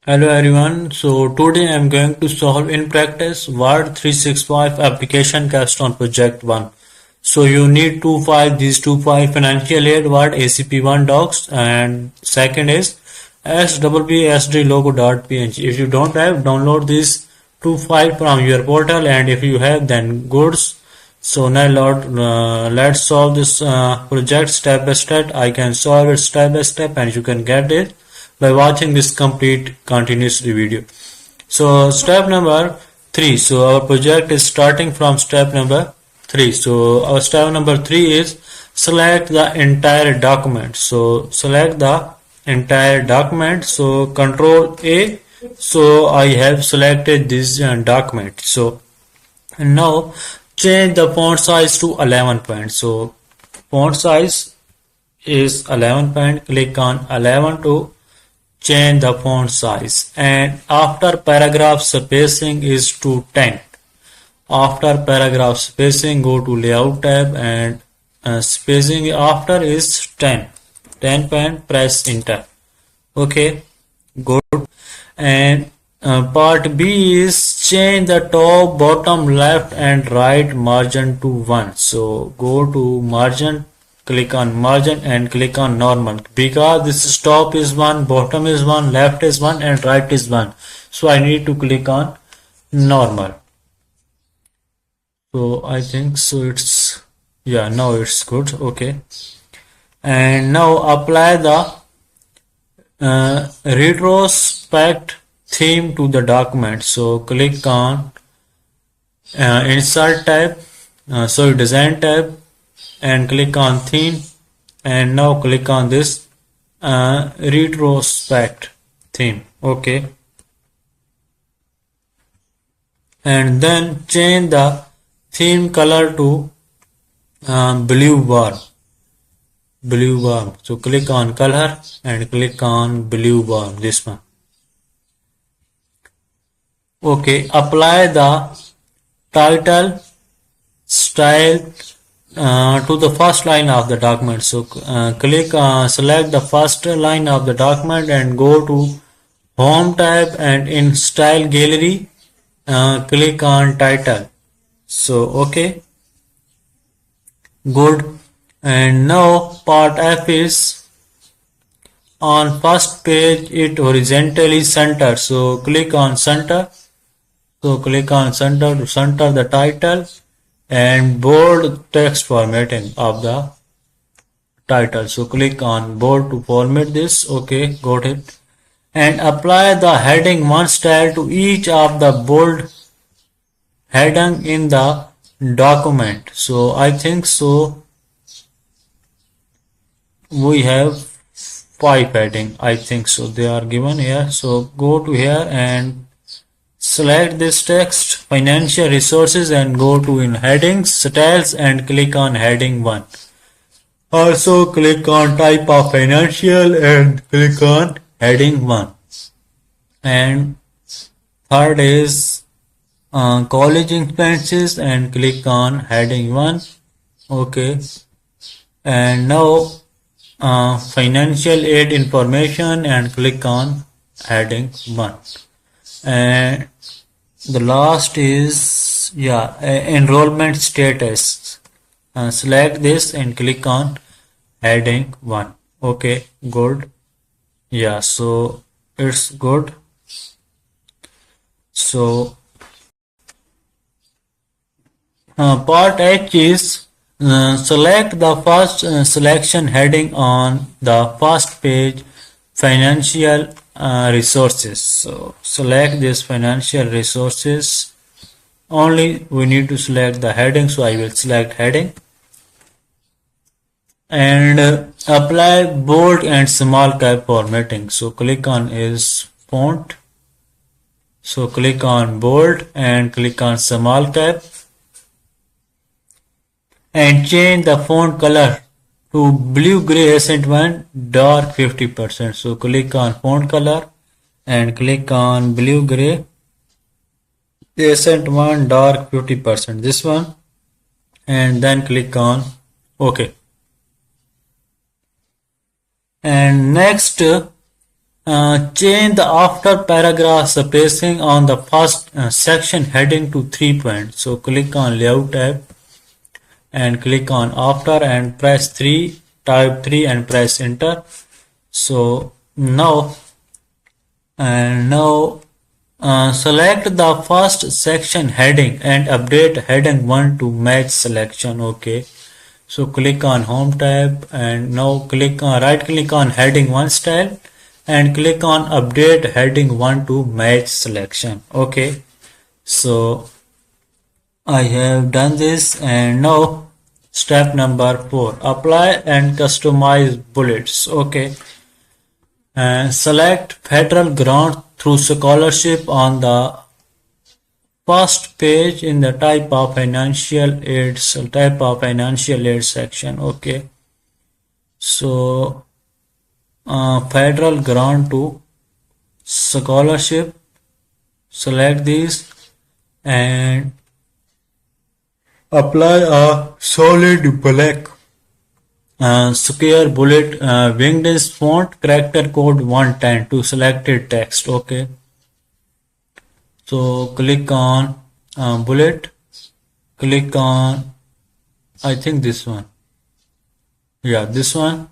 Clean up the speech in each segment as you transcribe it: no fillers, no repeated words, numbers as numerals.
Hello everyone. So today I am going to solve in practice Word 365 application capstone project 1. So you need two files, these two files financial aid Word ACP1 docs and second is SWPSD logo.png. If you don't have, download these two files from your portal, and if you have, then goods. So now let's solve this project step by step. I can solve it step by step and you can get it by watching this complete continuously video. So step number 3. So our project is starting from step number 3. So our step number 3 is select the entire document. So select the entire document. So control A. So I have selected this document. So now change the font size to 11 point. So font size is 11 point. Click on 11 to change the font size, and after paragraph spacing is to 10. After paragraph spacing, go to layout tab and spacing after is 10 point, press enter. Okay, good. And part B is change the top, bottom, left and right margin to 1. So go to margin, click on margin and click on normal, because this top is 1, bottom is 1, left is 1 and right is 1. So I need to click on normal. So I think so it's, yeah, now it's good. Okay, and now apply the retrospect theme to the document. So click on insert tab, design tab, and click on theme, and now click on this retrospect theme. Okay, and then change the theme color to blue bar. So click on color and click on blue bar, this one. Okay, apply the title style to the first line of the document. So select the first line of the document and go to home tab, and in style gallery click on title. So okay, good. And now part F is on first page, it horizontally center. So click on center. So click on center to center the title and bold text formatting of the title. So click on bold to format this. Okay, got it. And apply the heading 1 style to each of the bold heading in the document. So I think so we have 5 heading. I think so they are given here. So go to here and select this text financial resources and go to in headings styles and click on heading 1. Also click on type of financial and click on heading 1. And third is college expenses and click on heading 1. Okay, and now financial aid information and click on heading 1. And the last is enrollment status. Select this and click on heading 1. Okay, good. Yeah, so it's good. So part H is select the first selection heading on the first page, financial resources. So select this financial resources. Only we need to select the heading, so I will select heading. And apply bold and small cap formatting. So click on is font. So click on bold and click on small cap and change the font color to blue gray accent 1 dark 50%. So click on font color and click on blue gray accent 1 dark 50%, this one, and then click on OK. And next Change the after paragraph spacing on the first section heading to 3 points. So click on layout tab and click on after and press 3, type 3 and press enter. So now select the first section heading and update heading 1 to match selection. Okay, so click on home tab and now right click on heading 1 style and click on update heading 1 to match selection. Okay, so I have done this, and now step number 4, apply and customize bullets. Okay, and select federal grant through scholarship on the first page in the type of financial aid section. Okay, so federal grant to scholarship, select this and apply a solid black square bullet winged font character code 110 to selected text. Okay, so click on bullet, click on I think this one, yeah, this one,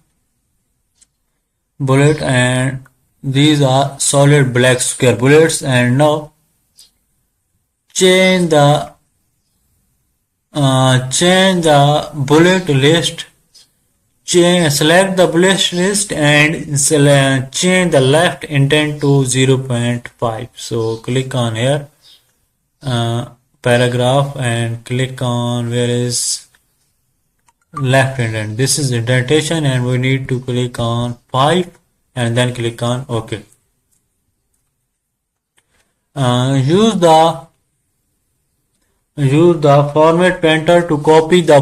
bullet, and these are solid black square bullets. And now change the bullet list, select the bullet list and change the left indent to 0.5. so click on here paragraph and click on where is left indent, this is indentation and we need to click on 5 and then click on OK. Use the format painter to copy the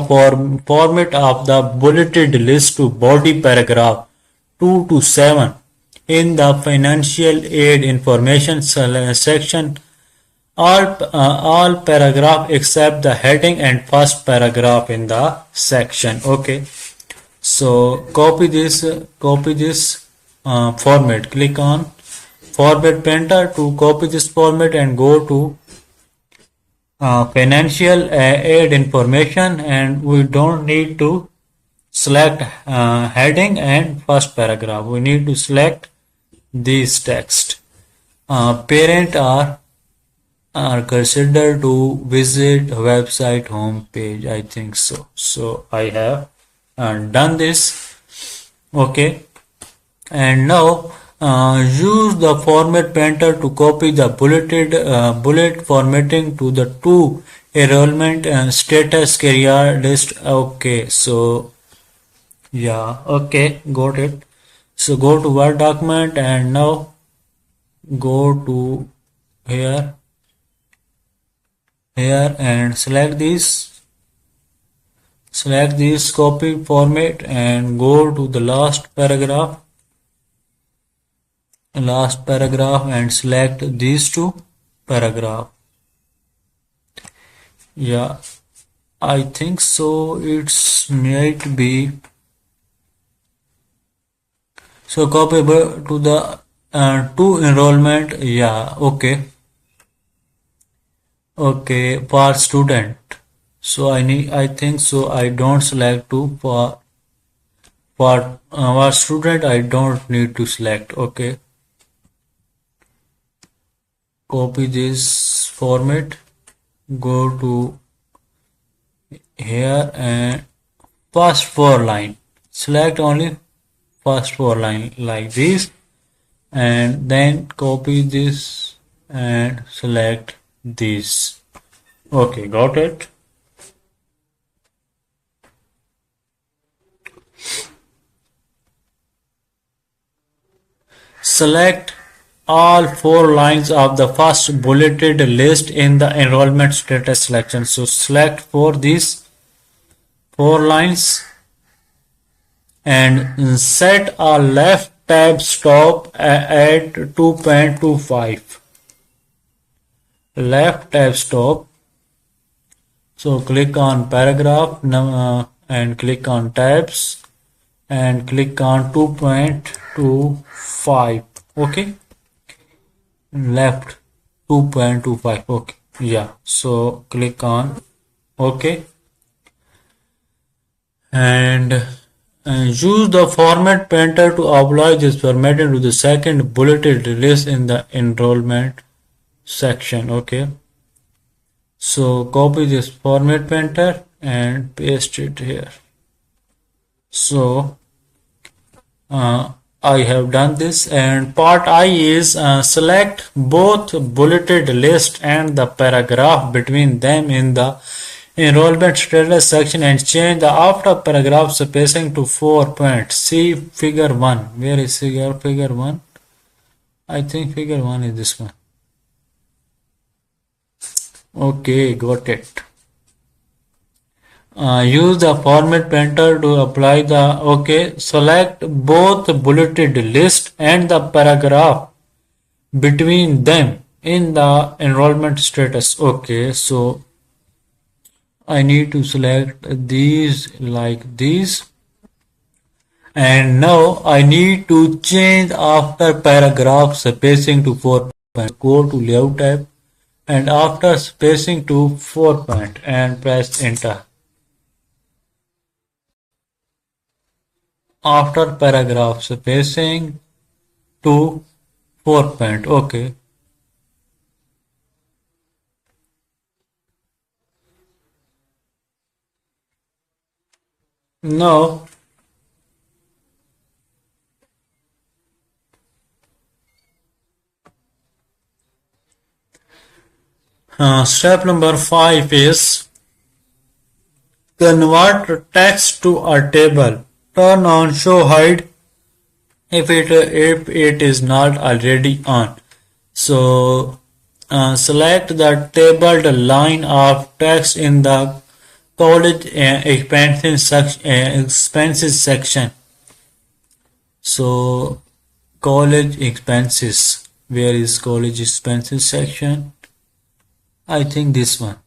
format of the bulleted list to body paragraph 2 to 7 in the financial aid information section. All paragraph except the heading and first paragraph in the section. Okay, so copy this format. Click on format painter to copy this format and go to financial aid information, and we don't need to select heading and first paragraph. We need to select this text. Parent are considered to visit website home page, I think so. So I have done this. Okay, and now use the format painter to copy the bullet formatting to the two enrollment status career list. Okay, so yeah, okay, got it. So go to Word document and now go to here and select this copy format and go to the last paragraph and select these two paragraph. Yeah, I think so, it's might be. So copy to the to enrollment. Yeah, okay, for student. So I think so I don't select to for student I don't need to select. Okay, copy this format, go to here and first 4 line, select only first 4 line like this, and then copy this and select this. Okay, got it. Select all 4 lines of the first bulleted list in the enrollment status selection. So select for these 4 lines and set a left tab stop at 2.25. Left tab stop. So click on paragraph and click on tabs and click on 2.25. Okay, left 2.25. Okay, yeah, so click on OK and use the format painter to apply this formatting to the second bulleted list in the enrollment section. Okay, so copy this format painter and paste it here. So I have done this, and part I is select both bulleted list and the paragraph between them in the enrollment status section and change the after paragraph spacing to 4 points. See figure 1. Where is figure 1? I think figure 1 is this one. Okay, got it. Use the format painter to apply the OK. Select both bulleted list and the paragraph between them in the enrollment status. Okay, so I need to select these like these, and now I need to change after paragraph spacing to 4 points. Go to layout tab and after spacing to 4 point and press enter. After paragraph spacing to 4 point. Okay. Now step number 5 is convert text to a table. Turn on show hide if it is not already on. So select the tabled line of text in the college expenses section. So college expenses, where is college expenses section? I think this one,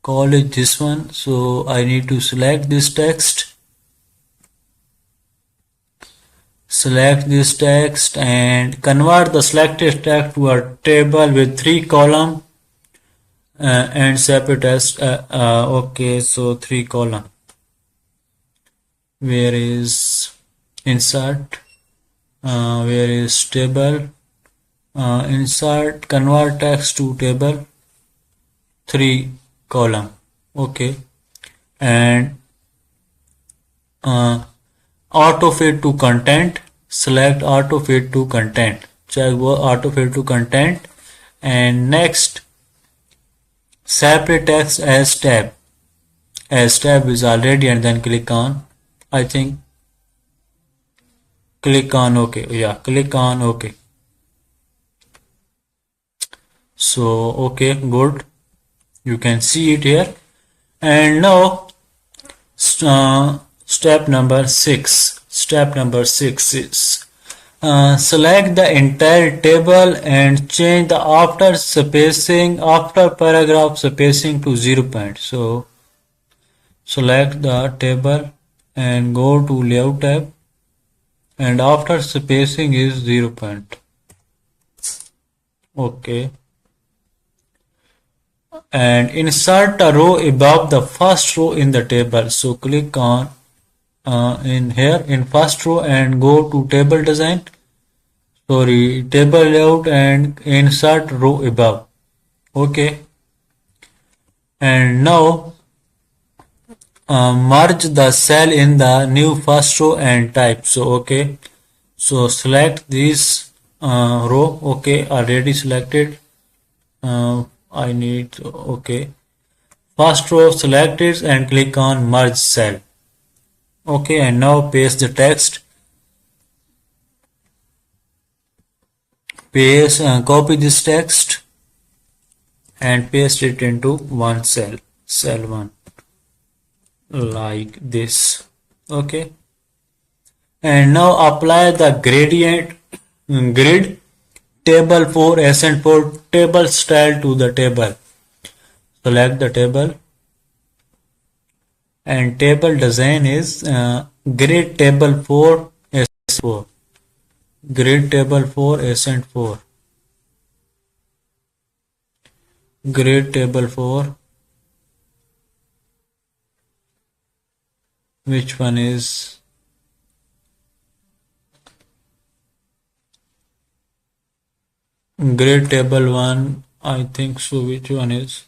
college, this one. So I need to select this text. Select this text and convert the selected text to a table with 3 columns and separate as okay, so 3 column. Where is insert? Where is table? Insert, convert text to table, 3 column. Okay, and auto fit to content. Select auto fit to content. Check auto fit to content, and next separate text as tab. As tab is already, and then click on, I think, click on OK. Yeah, click on OK. So okay, good. You can see it here. And now step number 6. Step number 6 is select the entire table and change the after paragraph spacing to 0 point. So select the table and go to layout tab, and after spacing is 0 point. Okay, and insert a row above the first row in the table. So click on in here in first row and go to table design, table layout, and insert row above. Okay, and now merge the cell in the new first row and type. So okay, so select this row. Okay, already selected. I need, okay, first row selected and click on merge cell. Okay, and now paste the text. Copy this text and paste it into one cell, cell 1, like this. Okay, and now apply the grid table 4 ascent 4 table style to the table. Select the table, and table design is grid table 4 ascent 4. Grade table 4, ascent 4. Grade table 4. Which one is? Grade table 1. I think so. Which one is?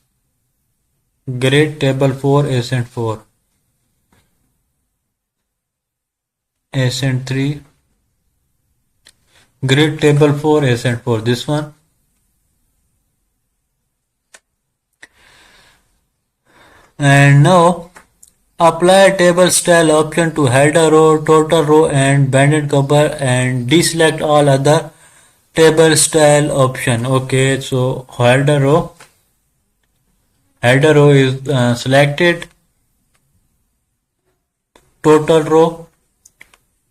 Grade table 4, ascent 4. Ascent 3. Grade table 4, ascent 4. This one. And now apply table style option to header row, total row and banded cover and deselect all other table style option. Okay, so header row is selected. Total row,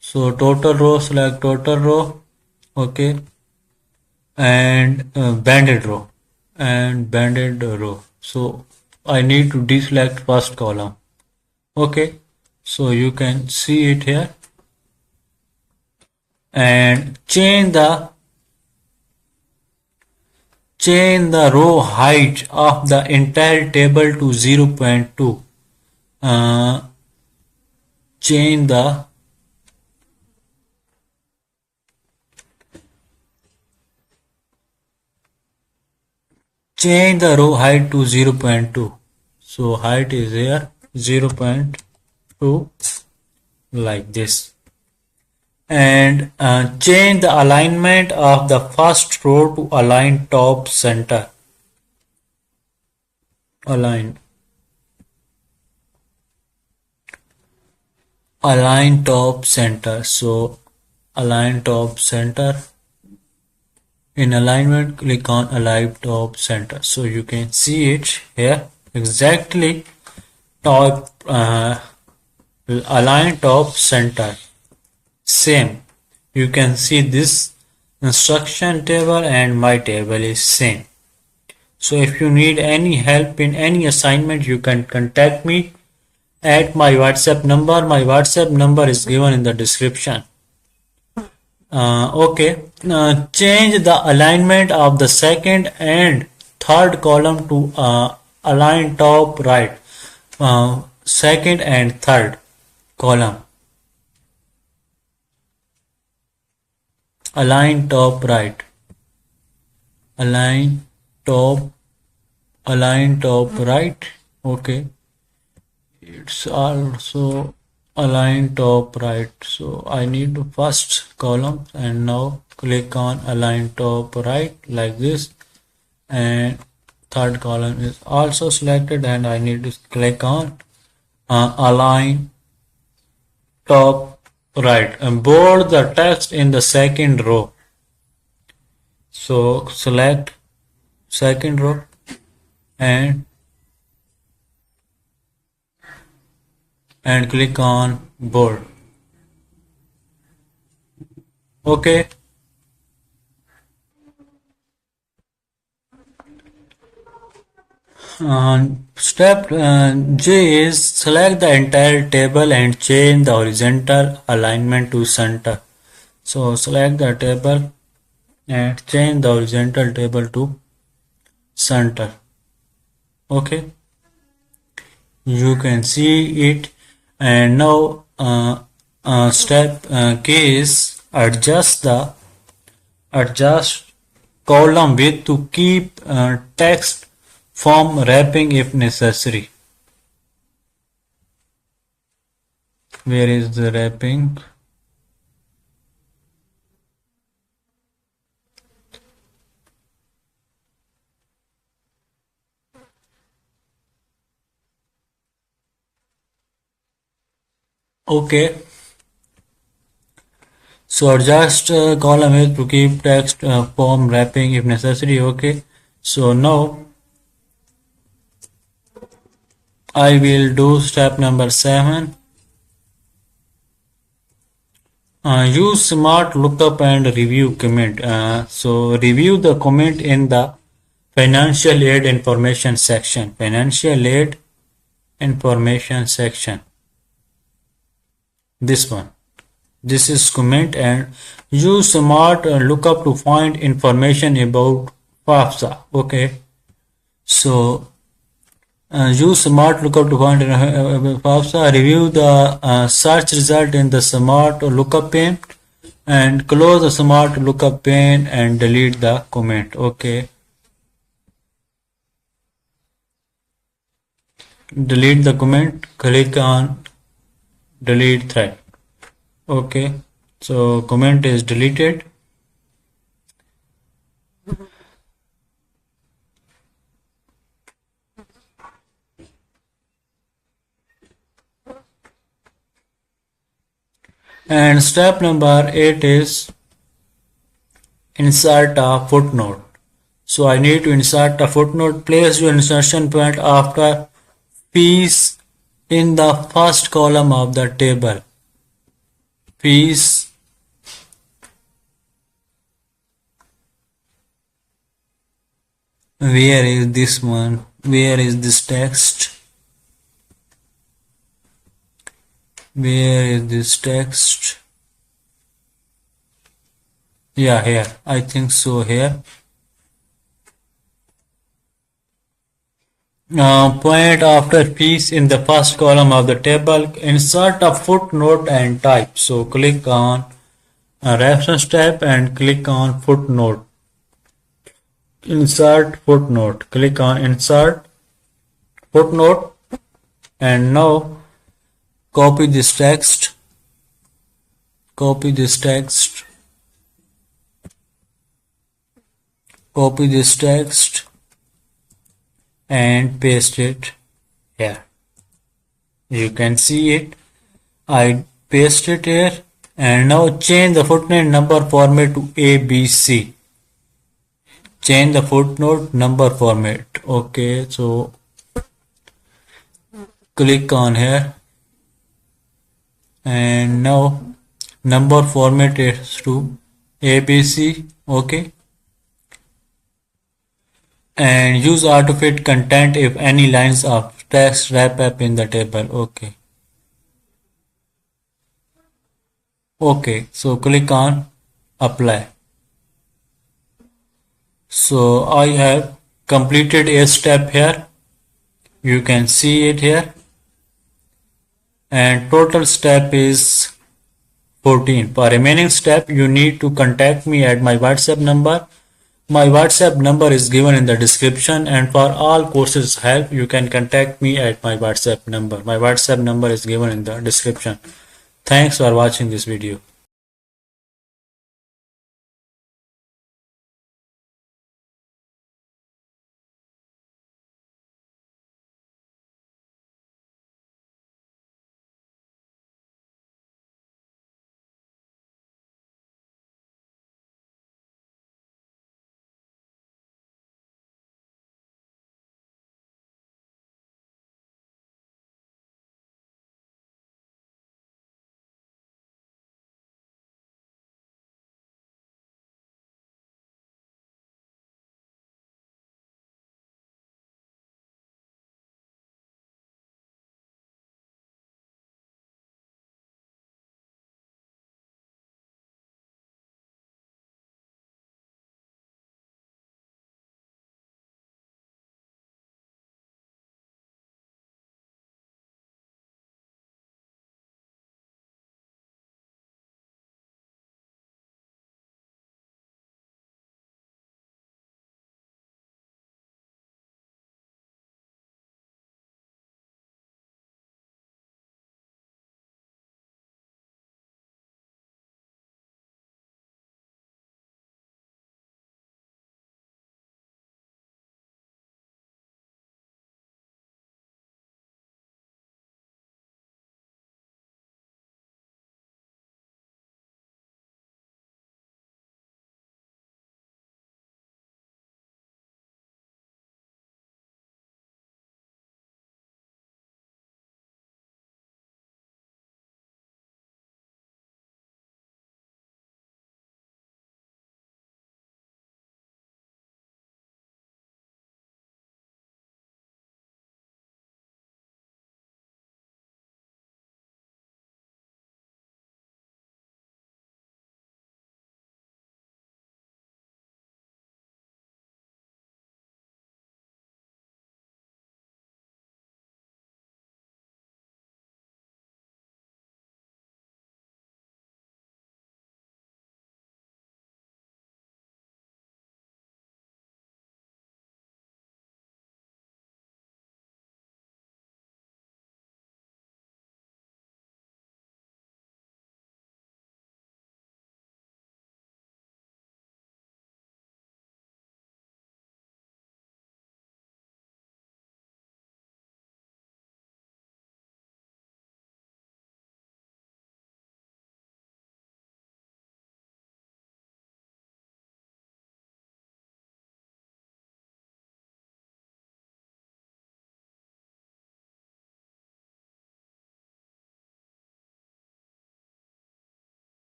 so total row, select total row. Okay, and banded row so I need to deselect first column. Okay, so you can see it here and change the row height of the entire table to 0.2. Change the row height to 0.2. So height is here 0.2 like this. And change the alignment of the first row to align top center. Align top center. So align top center. In alignment, click on align top center. So you can see it here exactly. Top align top center. Same. You can see this instruction table and my table is same. So if you need any help in any assignment, you can contact me at my WhatsApp number. My WhatsApp number is given in the description. Okay, change the alignment of the second and third column to align top right. Second and third column. Align top right. Align top right. Okay, it's also align top right. So I need the first column and now click on align top right like this, and third column is also selected and I need to click on align top right and bold the text in the second row. So select second row and click on bold. Okay. Step J is select the entire table and change the horizontal alignment to center. So select the table and change the horizontal table to center. Okay, you can see it. And now step K is adjust column width to keep text from wrapping if necessary. Where is the wrapping? Okay, so adjust column width to keep text from wrapping if necessary. Okay, so now I will do step number 7. Use smart lookup and review comment. So review the comment in the financial aid information section. Financial aid information section. This one. This is comment, and use smart lookup to find information about FAFSA. Okay, so use smart lookup to find FAFSA. Review the search result in the smart lookup pane and close the smart lookup pane and delete the comment. Okay, delete the comment, click on delete thread. Okay, so comment is deleted. And step number 8 is insert a footnote. So I need to insert a footnote. Place your insertion point after fees in the first column of the table. Fees where is this one? Where is this text? Where is this text? Yeah, here. I think so here. Point after fees in the first column of the table. Insert a footnote and type. So click on a reference tab and click on footnote. Insert footnote. Click on insert footnote, and now copy this text. Copy this text. Copy this text and paste it here. You can see it. I paste it here, and now change the footnote number format to ABC. Change the footnote number format. Okay, so click on here, and now number format is to ABC. Okay, and use autofit content if any lines of text wrap up in the table. Okay, so click on apply. So I have completed a step here. You can see it here, and total step is 14. For remaining step, you need to contact me at my WhatsApp number. My WhatsApp number is given in the description, and for all courses help, you can contact me at my WhatsApp number. My WhatsApp number is given in the description. Thanks for watching this video.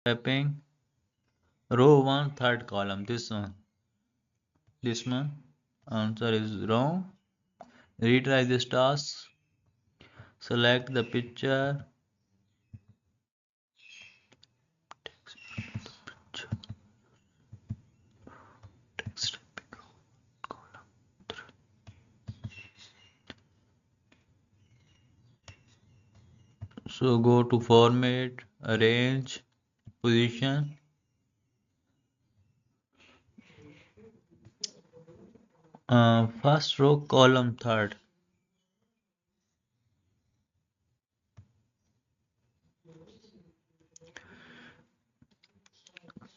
wrapping row 1 third column, this one answer is wrong. Retry this task. Select the picture. Text. So go to format, arrange, position. First row column third.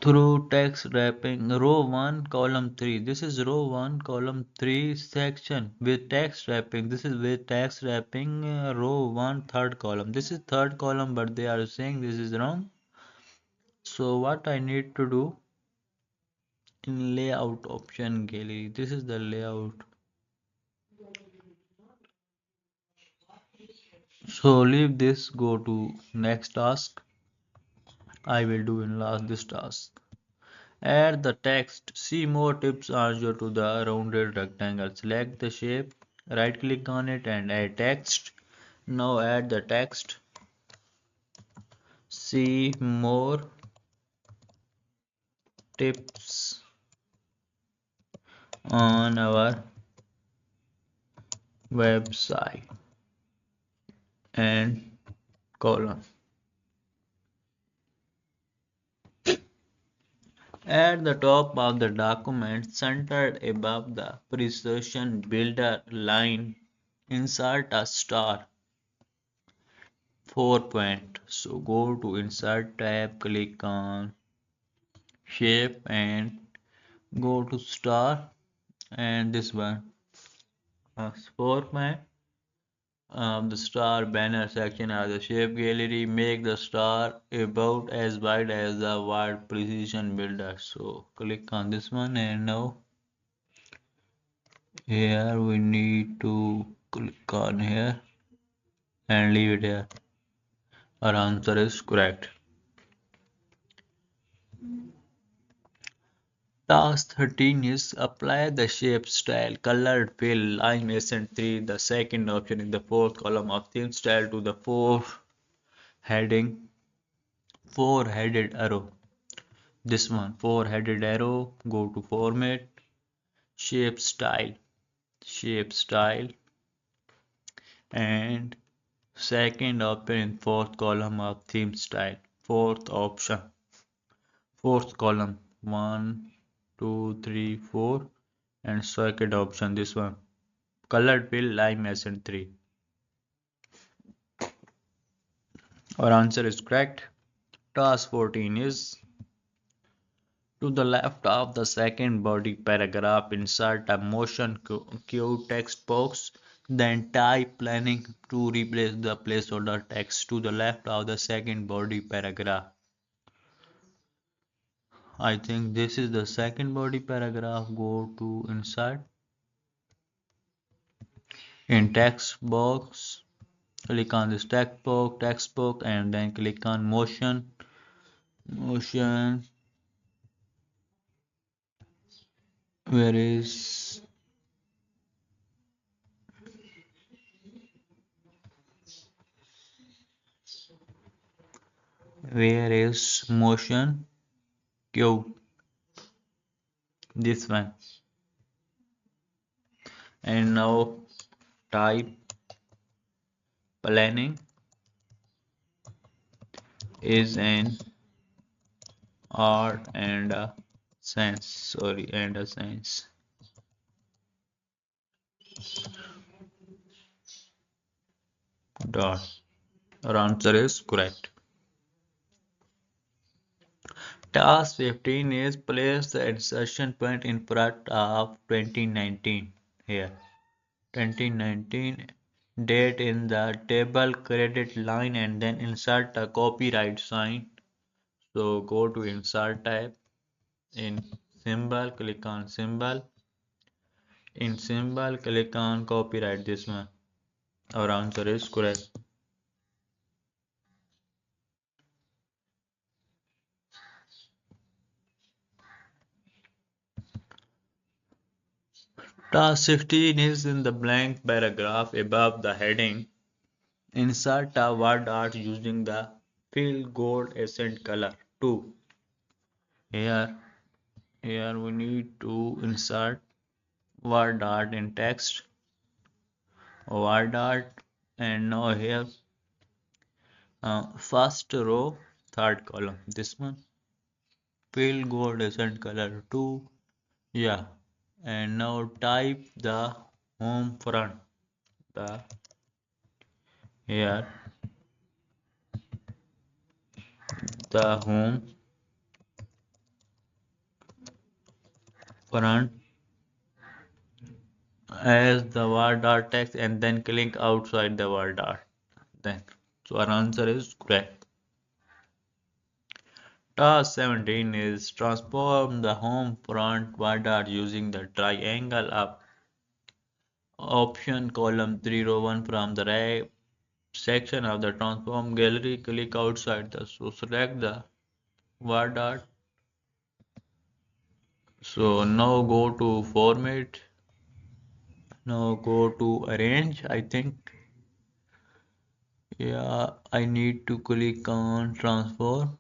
Through text wrapping row 1 column 3. This is row 1 column 3 section with text wrapping. This is with text wrapping row 1 third column. This is third column, but they are saying this is wrong. So what I need to do in layout option gallery, this is the layout. So leave this, go to next task. I will do in last this task. Add the text. See more tips answer to the rounded rectangle. Select the shape, right click on it and add text. Now add the text. See more tips on our website and colon. At the top of the document, centered above the precision builder line, insert a star 4 point. So go to insert tab, click on shape and go to star and this one 4 point. The star banner section of the shape gallery, make the star about as wide as the word precision builder. So click on this one and now here we need to click on here and leave it here. Our answer is correct. Task 13 is apply the shape style colored fill line ascent 3. The second option in the fourth column of theme style to the heading four headed arrow. This one four headed arrow. Go to format, shape style and second option in fourth column of theme style. Fourth column 1, 2, 3, 4 and second option this one colored fill lime accent 3. Our answer is correct. Task 14 is to the left of the second body paragraph insert a motion cue text box, then type planning to replace the placeholder text to the left of the second body paragraph. I think this is the second body paragraph. Go to insert in text box, click on this text box and then click on motion where is motion cube, this one, and now type planning is an art and a science dot. Our answer is correct. Task 15 is place the insertion point in front of 2019 here. 2019 date in the table credit line and then insert a copyright sign. So go to insert tab in symbol, click on symbol. In symbol, click on copyright this one. Our answer is correct. Task 16 is in the blank paragraph above the heading. Insert a word art using the fill gold accent color 2. Here, here we need to insert word art in text, word art, and now here first row, third column. This one, fill gold accent color 2. Yeah, and now type the home front. The here the home front as the word art text and then click outside the word art. Then, so our answer is correct. Task 17 is transform the home front word art using the triangle up option column 3 row 1 from the right section of the transform gallery. Click outside the so select the word art. So now go to format. Now go to arrange. I think yeah, I need to click on transform.